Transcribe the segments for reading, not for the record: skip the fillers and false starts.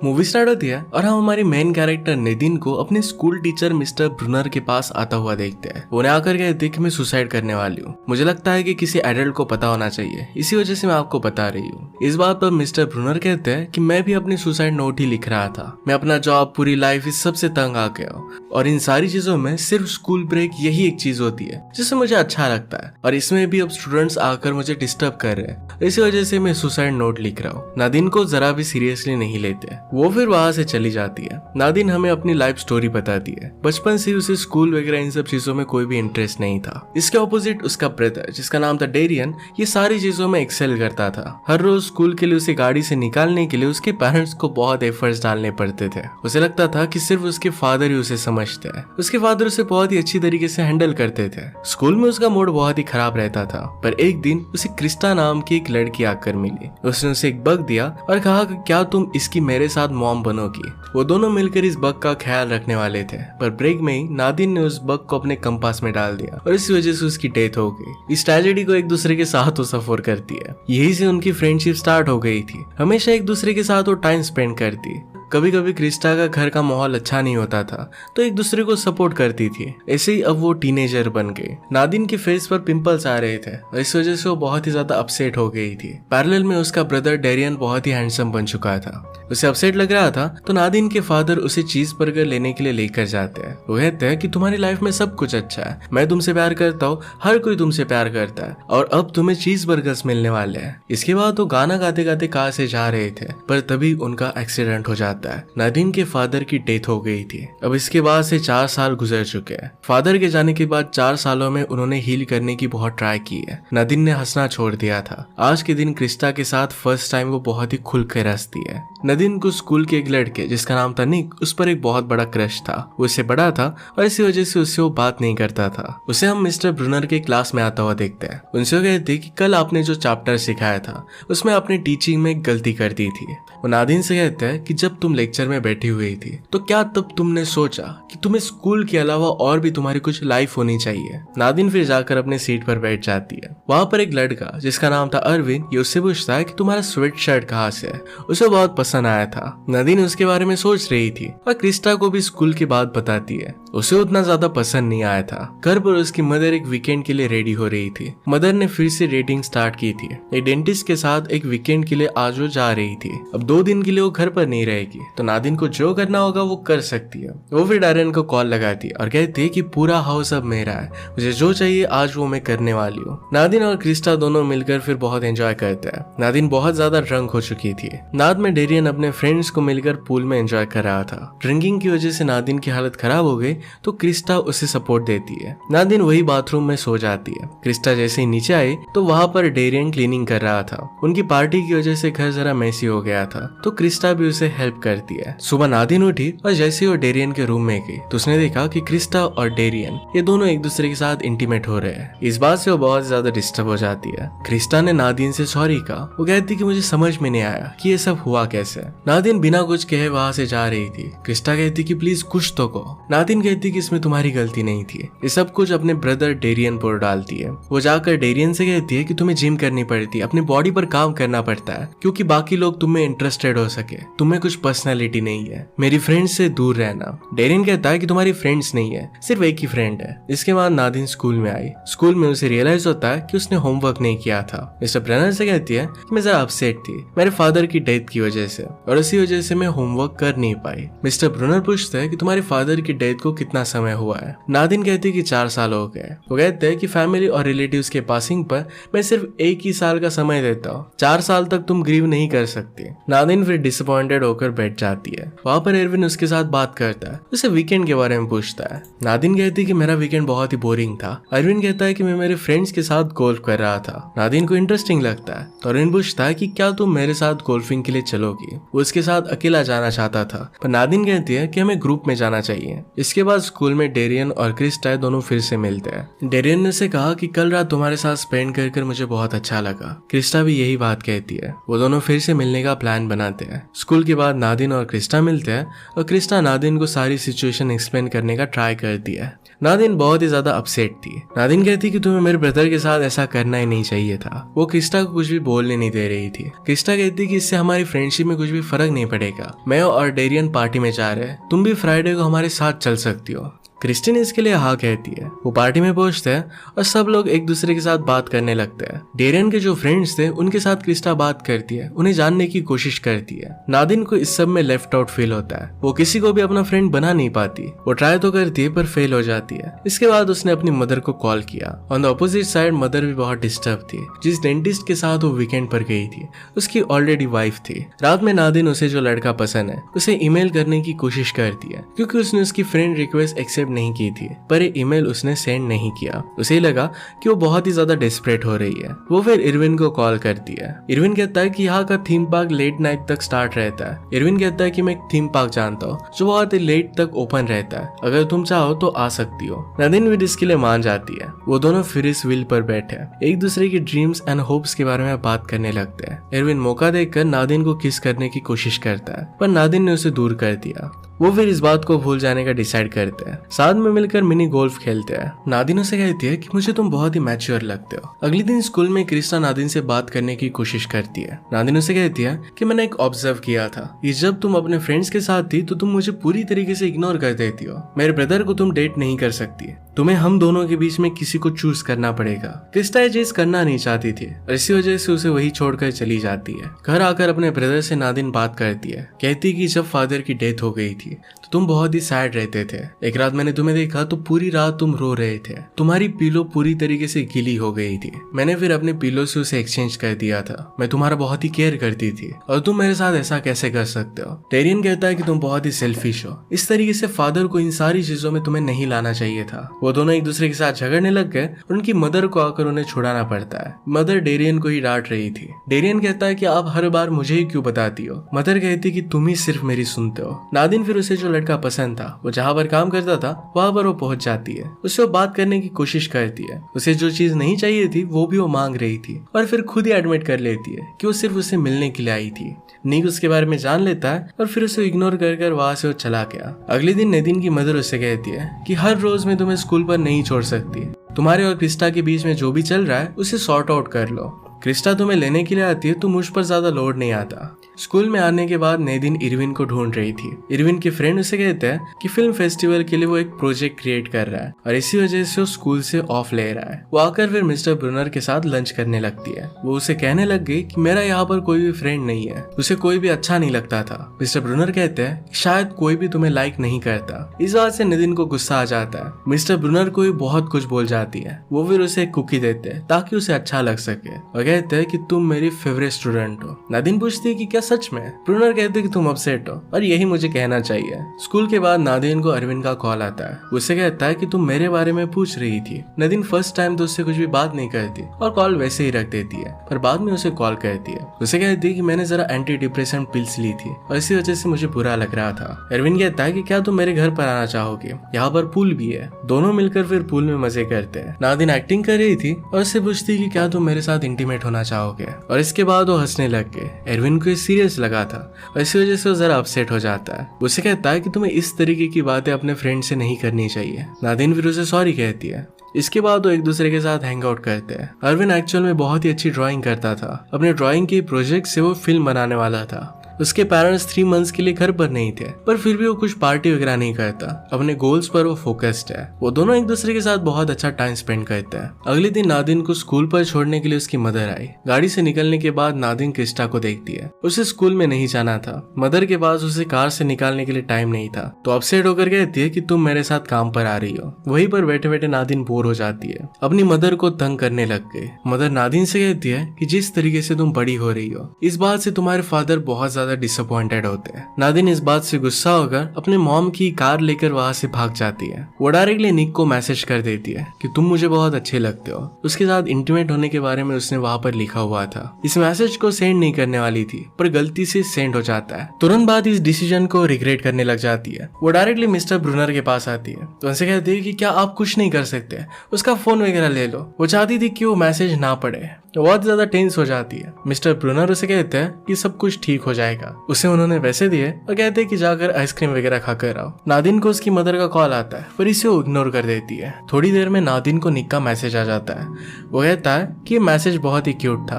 Movie start होती है और हम हमारी मेन कैरेक्टर नितिन को अपने स्कूल टीचर मिस्टर ब्रुनर के पास आता हुआ देखते हैं। उन्हें आकर कहते हैं कि मैं सुसाइड करने वाली हूँ, मुझे लगता है कि किसी एडल्ट को पता होना चाहिए, इसी वजह से मैं आपको बता रही हूँ। इस बात पर मिस्टर ब्रुनर कहते हैं कि मैं भी अपनी सुसाइड नोट ही लिख रहा था, मैं अपना जॉब, पूरी लाइफ, इस सब से तंग आ गया हूँ और इन सारी चीजों में सिर्फ स्कूल ब्रेक यही एक चीज होती है जिससे मुझे अच्छा लगता है और इसमें भी अब स्टूडेंट्स आकर मुझे डिस्टर्ब कर रहे हैं, इसी वजह से मैं सुसाइड नोट लिख रहा हूँ। नादिन को जरा भी सीरियसली नहीं लेते, वो फिर वहां से चली जाती है। नादिन हमें अपनी लाइफ स्टोरी बताती है। बचपन से उसे स्कूल वगैरह इन सब चीजों में कोई भी इंटरेस्ट नहीं था। इसके ऑपोजिट उसका ब्रदर जिसका नाम था डेरियन, ये सारी चीजों में एक्सेल करता था। हर रोज स्कूल के लिए उसे गाड़ी से निकालने के लिए उसके पेरेंट्स को बहुत एफर्ट्स डालने पड़ते थे। उसे लगता था कि सिर्फ उसके फादर ही उसे समझते हैं। उसके फादर उसे बहुत ही अच्छी तरीके से हैंडल करते थे। स्कूल में उसका मूड बहुत ही खराब रहता था, पर एक दिन उसे क्रिस्टा नाम की एक लड़की आकर मिली। उसने उसे एक बग दिया और कहा कि क्या तुम इसकी मेरे साथ मॉम बनोगी। वो दोनों मिलकर इस बग का ख्याल रखने वाले थे, पर ब्रेक में ही नादिन ने उस बग को अपने कंपास में डाल दिया और इस वजह से उसकी डेथ हो गई। इस ट्रेजेडी को एक दूसरे के साथ वो सफर करती है। यही से उनकी फ्रेंडशिप स्टार्ट हो गई थी। हमेशा एक दूसरे के साथ वो टाइम स्पेंड करती। कभी कभी क्रिस्टा का घर का माहौल अच्छा नहीं होता था तो एक दूसरे को सपोर्ट करती थी। ऐसे ही अब वो टीनेजर बन गए। नादिन के फेस पर पिंपल्स आ रहे थे और इस वजह से वो बहुत ही ज्यादा अपसेट हो गई थी। पैरेलल में उसका ब्रदर डेरियन बहुत ही हैंडसम बन चुका था। उसे अपसेट लग रहा था तो नादिन के फादर उसे चीज बर्गर लेने के लिए लेकर जाते हैं। वो कहते हैं कि तुम्हारी लाइफ में सब कुछ अच्छा है, मैं तुमसे प्यार करता हूँ, हर कोई तुमसे प्यार करता है और अब तुम्हें चीज बर्गर्स मिलने वाले हैं। इसके बाद वो गाना गाते गाते कार से जा रहे थे, पर तभी उनका एक्सीडेंट हो जाता है। नादिन के फादर की डेथ हो गई थी। अब इसके बाद से 4 साल गुजर चुके हैं। फादर के जाने के बाद 4 सालों में उन्होंने हील करने की बहुत ट्राई की है। नादिन ने हंसना छोड़ दिया था। आज के दिन क्रिस्टा के साथ फर्स्ट टाइम वो बहुत ही खुल कर हंसती है। नादिन को स्कूल के एक लड़के जिसका नाम था निक, उस पर एक बहुत बड़ा क्रश था। वो उससे बड़ा था और इसी वजह से उससे वो बात नहीं करता था। उसे हम मिस्टर ब्रुनर के क्लास में आता हुआ देखते हैं। उनसे कहते कि कल आपने जो चैप्टर सिखाया था उसमें आपने टीचिंग में गलती कर दी थी। वो नादिन से कहते हैं कि जब तुम लेक्चर में बैठी हुई थी तो क्या तब तुमने सोचा कि तुम्हें स्कूल के अलावा और भी तुम्हारी कुछ लाइफ होनी चाहिए। नादिन फिर जाकर अपने सीट पर बैठ जाती है। वहां पर एक लड़का जिसका नाम था अरविंद, ये उससे पूछता है कि तुम्हारा स्वेट शर्ट कहाँ से है। उसे बहुत पसंद आया था। नादिन उसके बारे में सोच रही थी और क्रिस्टा को भी स्कूल की बात बताती है। उसे उतना ज्यादा पसंद नहीं आया था। घर पर उसकी मदर एक वीकेंड के लिए रेडी हो रही थी। मदर ने फिर से डेटिंग स्टार्ट की थी। एक डेंटिस्ट के साथ एक वीकेंड के लिए आज वो जा रही थी। अब 2 दिन के लिए वो घर पर नहीं रहेगी तो नादिन को जो करना होगा वो कर सकती है। वो फिर डायरन को कॉल लगाती है और कहती है कि पूरा हाउस अब मेरा है, मुझे जो चाहिए आज वो मैं करने वाली हूँ। नादिन और क्रिस्टा दोनों मिलकर फिर बहुत एंजॉय करते हैं। नादिन बहुत ज्यादा ड्रंक हो चुकी थी। नाद में डेरियन अपने फ्रेंड्स को मिलकर पूल में एंजॉय कर रहा था। ड्रिंकिंग की वजह से नादिन की हालत खराब हो गई तो क्रिस्टा उसे सपोर्ट देती है। नादिन वही बाथरूम में सो जाती है। क्रिस्टा जैसे ही नीचे आई तो वहां पर डेरियन क्लीनिंग कर रहा था। उनकी पार्टी की वजह से घर जरा मेसी हो गया था तो क्रिस्टा भी उसे हेल्प करती है। सुबह नादिन उठी और जैसे ही वो डेरियन के रूम में गई तो उसने देखा कि क्रिस्टा और डेरियन ये दोनों एक दूसरे के साथ इंटीमेट हो रहे हैं। इस बात से वो बहुत ज्यादा डिस्टर्ब हो जाती है। क्रिस्टा ने नादिन से सॉरी कहा। वो कहती कि मुझे समझ में नहीं आया कि ये सब हुआ कैसे। नादिन बिना कुछ कहे वहां से जा रही थी। क्रिस्टा कहती कि प्लीज कुछ तो कहो। नादिन कहती कि इसमें तुम्हारी गलती नहीं थी। ये सब कुछ अपने ब्रदर डेरियन पर डालती है। वो जाकर डेरियन से कहती है कि तुम्हें जिम करनी पड़ती है, अपनी बॉडी पर काम करना पड़ता है क्योंकि बाकी लोग तुम में इंटरेस्टेड हो सके। तुम्हें कुछ पर्सनैलिटी नहीं है, मेरी फ्रेंड्स से दूर रहना। डेरियन कहता है कि तुम्हारी फ्रेंड्स नहीं है, सिर्फ एक ही फ्रेंड है। इसके बाद नादिन स्कूल में आई। स्कूल में उसे रियलाइज होता है कि उसने होमवर्क नहीं किया था। मिस्टर ब्रनर से कहती है कि मैं जरा अपसेट थी मेरे फादर की डेथ की वजह से और इसी वजह से मैं होमवर्क कर नहीं पाई। मिस्टर ब्रुनर पूछते हैं कि तुम्हारे फादर की डेथ को कितना समय हुआ है। नादिन कहती है कि 4 साल हो गए। वो कहते हैं कि फैमिली और रिलेटिव्स के पासिंग पर मैं सिर्फ 1 ही साल का समय देता हूँ, 4 साल तक तुम ग्रीव नहीं कर सकती। नादिन फिर डिसअपॉइंटेड होकर बैठ जाती है। वहां पर एरविन उसके साथ बात करता है, उसे वीकेंड के बारे में पूछता है। नादिन कहती है कि मेरा वीकेंड बहुत ही बोरिंग था। अरविंद कहता है कि मैं मेरे फ्रेंड्स के साथ गोल्फ कर रहा था। नादिन को इंटरेस्टिंग लगता है तो अरविंद पूछता है कि क्या तुम मेरे साथ गोल्फिंग के लिए चलोगी। वो उसके साथ अकेला जाना चाहता था पर नादिन कहती है कि हमें ग्रुप में जाना चाहिए। इसके बाद स्कूल में डेरियन और क्रिस्टा दोनों फिर से मिलते हैं। डेरियन ने से कहा कि कल रात तुम्हारे साथ स्पेंड कर मुझे बहुत अच्छा लगा। क्रिस्टा भी यही बात कहती है। वो दोनों फिर से मिलने का प्लान बनाते हैं। स्कूल के बाद नादिन और क्रिस्टा मिलते हैं और क्रिस्टा नादिन को सारी सिचुएशन एक्सप्लेन करने का ट्राई करती है। नादिन बहुत ही ज्यादा अपसेट थी। नादिन कहती कि तुम्हें मेरे ब्रदर के साथ ऐसा करना ही नहीं चाहिए था। वो क्रिस्टा को कुछ भी बोलने नहीं दे रही थी। क्रिस्टा कहती कि इससे हमारी फ्रेंडशिप में कुछ भी फर्क नहीं पड़ेगा। मैं और डेरियन पार्टी में जा रहे हैं, तुम भी फ्राइडे को हमारे साथ चल सकती हो। क्रिस्टिन इसके लिए हाँ कहती है। वो पार्टी में पहुंचते हैं और सब लोग एक दूसरे के साथ बात करने लगते हैं। डेरियन के जो फ्रेंड्स थे उनके साथ क्रिस्टा बात करती है, उन्हें जानने की कोशिश करती है। नादिन को इस सब में लेफ्ट आउट फील होता है। वो किसी को भी अपना फ्रेंड बना नहीं पाती। वो ट्राई तो करती है पर फेल हो जाती है। इसके बाद उसने अपनी मदर को कॉल किया। On the opposite side mother भी बहुत डिस्टर्ब थी। जिस डेंटिस्ट के साथ वो वीकेंड पर गई थी उसकी ऑलरेडी वाइफ थी। रात में नादिन उसे जो लड़का पसंद है उसे ईमेल करने की कोशिश करती है, क्योंकि उसने उसकी फ्रेंड रिक्वेस्ट एक्सेप्ट नहीं की थी, पर ईमेल उसने सेंड नहीं किया। उसे लगा कि वो बहुत ही ज्यादा डेस्परेट हो रही है। वो फिर इरविन को कॉल करती है। इरविन कहता है कि यहाँ का थीम पार्क लेट नाइट तक स्टार्ट रहता है। इरविन कहता है कि मैं एक थीम पार्क जानता हूँ जो बहुत ही लेट तक ओपन रहता है, अगर तुम चाहो तो आ सकती हो। नादिन भी इसके लिए मान जाती है। वो दोनों फिर इस व्हील पर बैठे एक दूसरे की ड्रीम्स एंड होप्स के बारे में बात करने लगते हैं। इरविन मौका देखकर नादिन को किस करने की कोशिश करता है, पर नादिन ने उसे दूर कर दिया। वो फिर इस बात को भूल जाने का डिसाइड करते हैं। साथ में मिलकर मिनी गोल्फ खेलते हैं। नादिन उसे कहती है कि मुझे तुम बहुत ही मैच्योर लगते हो। अगले दिन स्कूल में क्रिस्टा नादिन से बात करने की कोशिश करती है। नादिन उसे कहती है कि मैंने एक ऑब्जर्व किया था कि जब तुम अपने फ्रेंड्स के साथ थी तो तुम मुझे पूरी तरीके से इग्नोर कर देती हो। मेरे ब्रदर को तुम डेट नहीं कर सकती, तुम्हें हम दोनों के बीच में किसी को चूज करना पड़ेगा। क्रिस्टा ये चीज करना नहीं चाहती थी और इसी वजह से उसे वही छोड़कर चली जाती है। घर आकर अपने ब्रदर से नादिन बात करती है। कहती कि जब फादर की डेथ हो गई थी तो तुम बहुत ही सैड रहते थे। एक रात मैंने तुम्हें देखा तो पूरी रात तुम रो रहे थे। तुम्हारी पिलो पूरी तरीके से गीली हो गई थी। मैंने फिर अपने पिलो से उसे एक्सचेंज कर दिया था। मैं तुम्हारा बहुत ही केयर करती थी और तुम मेरे साथ ऐसा कैसे कर सकते हो। डेरियन कहता है कि तुम बहुत ही सेल्फिश हो। इस तरीके से फादर को इन सारी चीजों में तुम्हें नहीं लाना चाहिए था। वो दोनों एक दूसरे के साथ झगड़ने लग गए और उनकी मदर को आकर उन्हें छुड़ाना पड़ता है। मदर डेरियन को ही डांट रही थी। डेरियन कहता है कि आप हर बार मुझे ही क्यों बताती हो। मदर कहती कि तुम ही सिर्फ मेरी सुनते हो। नादिन फिर उसे जो लड़का पसंद था वो जहाँ पर काम करता था वहां पर वो पहुंच जाती है। उससे वो बात करने की कोशिश करती है। उसे जो चीज नहीं चाहिए थी वो भी वो मांग रही थी और फिर खुद ही एडमिट कर लेती है कि वो सिर्फ उसे मिलने के लिए आई थी। निक उसके बारे में जान लेता है और फिर उसे इग्नोर कर वहां से वो चला गया। अगले दिन नेदिन की मदर उसे कहती है कि हर रोज मैं तुम्हें स्कूल पर नहीं छोड़ सकती। तुम्हारे और क्रिस्टा के बीच में जो भी चल रहा है उसे सॉर्ट आउट कर लो। क्रिस्टा तुम्हें लेने के लिए आती है तो मुझ पर ज्यादा लोड नहीं आता। स्कूल में आने के बाद नेदिन इरविन को ढूंढ रही थी। इरविन के फ्रेंड उसे कहते हैं कि फिल्म फेस्टिवल के लिए वो एक प्रोजेक्ट क्रिएट कर रहा है और इसी वजह से वो स्कूल से ऑफ ले रहा है। वो आकर फिर मिस्टर ब्रूनर के साथ लंच करने लगती है। वो उसे कहने लग गई कि मेरा यहाँ पर कोई भी फ्रेंड नहीं है, उसे कोई भी अच्छा नहीं लगता था। मिस्टर ब्रूनर कहते हैं शायद कोई भी तुम्हें लाइक नहीं करता। इस बात से नेदिन को गुस्सा आ जाता है। मिस्टर ब्रूनर को भी बहुत कुछ बोल जाती है। वो फिर उसे एक कुकी देते हैं ताकि उसे अच्छा लग सके और कहते हैं कि तुम मेरी फेवरेट स्टूडेंट हो। नादिन पूछती है कि क्या सच में। ब्रूनर कहते कि तुम अपसेट हो और यही मुझे कहना चाहिए। स्कूल के बाद नादिन को अरविंद का कॉल आता है। उसे कहता है कि तुम मेरे बारे में पूछ रही थी। नादिन फर्स्ट टाइम तो उससे कुछ भी बात नहीं करती और कॉल वैसे ही रख देती है, पर बाद में उसे कॉल करती है। उसे कहती है कि मैंने जरा एंटी डिप्रेशन पिल्स ली थी और इसी वजह से मुझे बुरा लग रहा था। अरविंद कहता है कि क्या तुम मेरे घर पर आना चाहोगे, यहाँ पर पूल भी है। दोनों मिलकर फिर पूल में मजे करते हैं। नादिन एक्टिंग कर रही थी और उससे पूछती कि क्या तुम मेरे साथ इंटीमेट होना चाहोगे और इसके बाद वो हंसने लग गए। एरविन को सीरियस लगा था और इसी वजह से वो जरा अपसेट हो जाता है। उसे कहता है कि तुम्हें इस तरीके की बातें अपने फ्रेंड से नहीं करनी चाहिए। नादिन फिर उसे सॉरी कहती है। इसके बाद वो एक दूसरे के साथ हैंग आउट करते हैं। अरविंद एक्चुअल में बहुत ही अच्छी ड्राइंग करता था। अपने ड्राइंग के प्रोजेक्ट से वो फिल्म बनाने वाला था। उसके पेरेंट्स 3 मंथ्स के लिए घर पर नहीं थे, पर फिर भी वो कुछ पार्टी वगैरह नहीं करता। अपने गोल्स पर वो फोकस्ड है। वो दोनों एक दूसरे के साथ बहुत अच्छा टाइम स्पेंड करते हैं। अगले दिन नादिन को स्कूल पर छोड़ने के लिए उसकी मदर आई। गाड़ी से निकलने के बाद नादिन क्रिस्टा को देखती है। उसे स्कूल में नहीं जाना था। मदर के पास उसे कार से निकालने के लिए टाइम नहीं था, तो अपसेट होकर कहती है कि तुम मेरे साथ काम पर आ रही हो। वहीं पर बैठे बैठे नादिन बोर हो जाती है। अपनी मदर को तंग करने लग गई। मदर नादिन से कहती है कि जिस तरीके से तुम बड़ी हो रही हो इस बात से तुम्हारे फादर बहुत ज्यादा डिसअपॉइंटेड होते हैं। नादिन इस बात से गुस्सा होकर अपने मॉम की कार लेकर वहां से भाग जाती है। वो डायरेक्टली निक को मैसेज कर देती है कि तुम मुझे बहुत अच्छे लगते हो। उसके साथ इंटीमेट होने के बारे में उसने वहां पर लिखा हुआ था। इस मैसेज को सेंड नहीं करने वाली थी, पर गलती से सेंड हो जाता है। तुरंत बाद इस डिसीजन को रिग्रेट करने लग जाती है। वो डायरेक्टली मिस्टर ब्रूनर के पास आती है तो उनसे कहती है कि क्या आप कुछ नहीं कर सकते, उसका फोन वगैरह ले लो। वो चाहती थी कि वो मैसेज ना पढ़े, वो बहुत ज्यादा टेंस हो जाती है। मिस्टर ब्रूनर उसे कहते हैं कि सब कुछ ठीक हो जाएगा। उसे उन्होंने पैसे दिए और कहते हैं कि जाकर आइसक्रीम वगैरह खाकर आओ। नादिन को उसकी मदर का कॉल आता है पर इसे वो इग्नोर कर देती है। थोड़ी देर में नादिन को निक का मैसेज आ जाता है। वो कहता है कि ये मैसेज बहुत ही क्यूट था,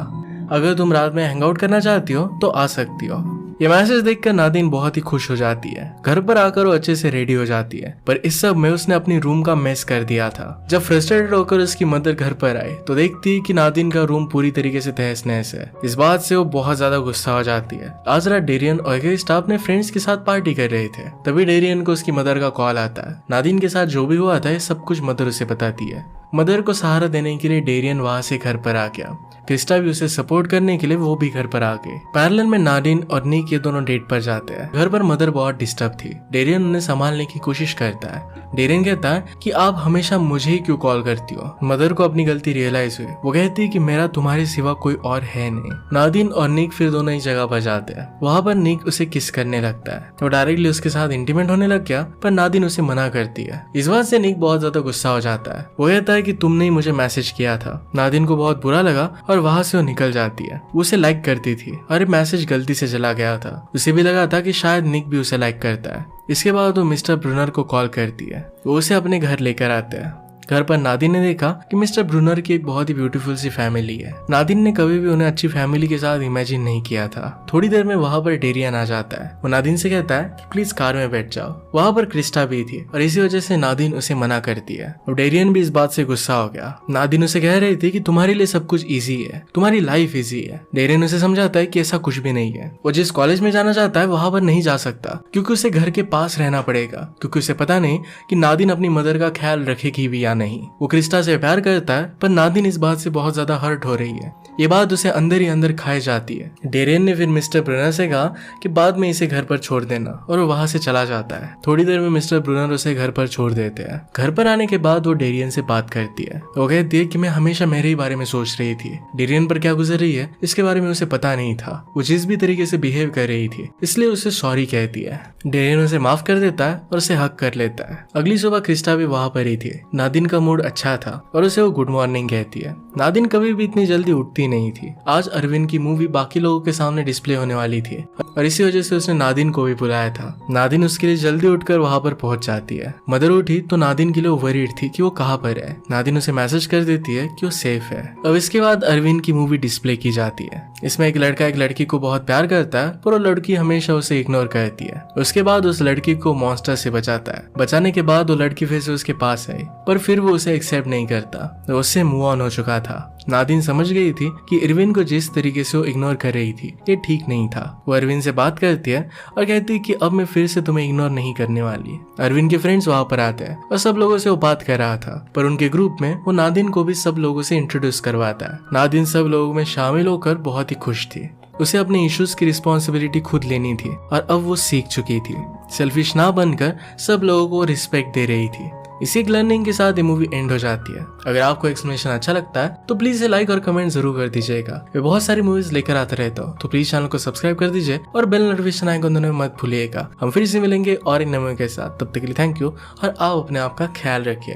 अगर तुम रात में हैंग आउट करना चाहती हो तो आ सकती हो। ये मैसेज देखकर नादिन बहुत ही खुश हो जाती है। घर पर आकर वो अच्छे से रेडी हो जाती है, पर इस सब में उसने अपनी रूम का मेस कर दिया था। जब फ्रस्ट्रेटेड होकर उसकी मदर घर पर आई तो देखती है कि नादिन का रूम पूरी तरीके से तहस नहस है। इस बात से वो बहुत ज्यादा गुस्सा हो जाती है। आज रात डेरियन और स्टाफ अपने फ्रेंड्स के साथ पार्टी कर रहे थे, तभी डेरियन को उसकी मदर का कॉल आता है। नादिन के साथ जो भी हुआ था सब कुछ मदर उसे बताती है। मदर को सहारा देने के लिए डेरियन वहां से घर पर आ गया। क्रिस्टा भी उसे सपोर्ट करने के लिए वो भी घर पर आ गए। पैरेलल में नादिन और निक ये दोनों डेट पर जाते हैं। घर पर मदर बहुत डिस्टर्ब थी। डेरियन उन्हें संभालने की कोशिश करता है। डेरियन कहता है कि आप हमेशा मुझे ही क्यों कॉल करती हो। मदर को अपनी गलती रियलाइज हुई। वो कहती है कि मेरा तुम्हारे सिवा कोई और है नहीं। नादिन और निक फिर दोनों ही जगह पर जाते हैं। वहां पर निक उसे किस करने लगता है। वो डायरेक्टली उसके साथ इंटीमेट होने लग गया, पर नादिन उसे मना करती है। इस बात से निक बहुत ज्यादा गुस्सा हो जाता है। वो कहता है कि तुमने ही मुझे मैसेज किया था। नादिन को बहुत बुरा लगा और वहां से वो निकल जाती है। वो उसे लाइक करती थी और मैसेज गलती से चला गया था। उसे भी लगा था कि शायद निक भी उसे लाइक करता है। इसके बाद वो मिस्टर ब्रूनर को कॉल करती है। वो उसे अपने घर लेकर आते हैं। घर पर नादिन ने देखा कि मिस्टर ब्रूनर की एक बहुत ही ब्यूटीफुल सी फैमिली है। नादिन ने कभी भी उन्हें अच्छी फैमिली के साथ इमेजिन नहीं किया था। थोड़ी देर में वहां पर डेरियन आ जाता है। वो नादिन से कहता है कि प्लीज कार में बैठ जाओ। वहां पर क्रिस्टा भी थी और इसी वजह से नादिन उसे मना करती है। और डेरियन भी इस बात से गुस्सा हो गया। नादिन उसे कह रही थी कि तुम्हारे लिए सब कुछ ईजी है, तुम्हारी लाइफ ईजी है। डेरियन उसे समझाता है कि ऐसा कुछ भी नहीं है। वो जिस कॉलेज में जाना चाहता है वहां पर नहीं जा सकता, क्योंकि उसे घर के पास रहना पड़ेगा, क्योंकि उसे पता नहीं कि नादिन अपनी मदर का ख्याल रखेगी भी या नहीं। वो क्रिस्टा से प्यार करता है, पर नादिन इस बात से बहुत ज्यादा हर्ट हो रही है। ये बात उसे अंदर ही अंदर खाई जाती है। डेरियन ने फिर मिस्टर ब्रूनर से कहा कि बाद में इसे घर पर छोड़ देना, और वो वहां से चला जाता है। थोड़ी देर में मिस्टर ब्रूनर उसे घर पर छोड़ देते हैं। घर पर आने के बाद वो डेरियन से बात करती है। वो कहती है कि मैं हमेशा मेरे ही बारे में सोच रही थी। डेरियन पर क्या गुजर रही है इसके बारे में उसे पता नहीं था। वो जिस भी तरीके से बिहेव कर रही थी इसलिए उसे सॉरी कहती है। डेरियन उसे माफ कर देता है और उसे हक कर लेता है। अगली सुबह क्रिस्टा भी वहां पर ही थी। नादिन का मूड अच्छा था और उसे वो गुड मॉर्निंग कहती है। नादिन कभी भी इतनी जल्दी उठती नहीं थी। आज अरविंद की मूवी बाकी लोगों के सामने डिस्प्ले होने वाली थी और इसी वजह से उसने नादिन को भी बुलाया था। नादिन उसके लिए जल्दी उठकर वहां पर पहुंच जाती है। मदर उठी तो नादिन के लिए वरीड थी कि वो कहाँ पर है। नादिन उसे मैसेज कर देती है कि वो सेफ है। अब इसके बाद अरविंद की मूवी डिस्प्ले की जाती है। इसमें एक लड़का एक लड़की को बहुत प्यार करता है, पर वो लड़की हमेशा उसे इग्नोर करती है। उसके बाद उस लड़की को मॉन्स्टर से बचाता है। बचाने के बाद वो लड़की फिर से उसके पास आई, पर फिर वो उसे एक्सेप्ट नहीं करता। वो उससे मूव ऑन हो चुका था। नादिन समझ गई थी कि इरविन को जिस तरीके से वो इग्नोर कर रही थी ये ठीक नहीं था। वो अरविंद से बात करती है और कहती है कि अब मैं फिर से तुम्हें इग्नोर नहीं करने वाली। अरविंद के फ्रेंड्स वहां पर आते हैं और सब लोगों से वो बात कर रहा था, पर उनके ग्रुप में वो नादिन को भी सब लोगों से इंट्रोड्यूस करवाता है। नादिन सब लोगों में शामिल होकर बहुत ही खुश थी। उसे अपने इश्यूज की रिस्पॉन्सिबिलिटी खुद लेनी थी और अब वो सीख चुकी थी। सेल्फिश ना बनकर सब लोगों को रिस्पेक्ट दे रही थी। इसी लर्निंग के साथ ये मूवी एंड हो जाती है। अगर आपको एक्सप्लेनेशन अच्छा लगता है तो प्लीज लाइक और कमेंट जरूर कर दीजिएगा। मैं बहुत सारी मूवीज लेकर आते रहता हूँ, तो प्लीज चैनल को सब्सक्राइब कर दीजिए और बेल नोटिफिकेशन आइकन दोनों में मत भूलिएगा। हम फिर से मिलेंगे और एक नए मूवी के साथ। तब तक के लिए थैंक यू और आप अपने आप का ख्याल रखिए।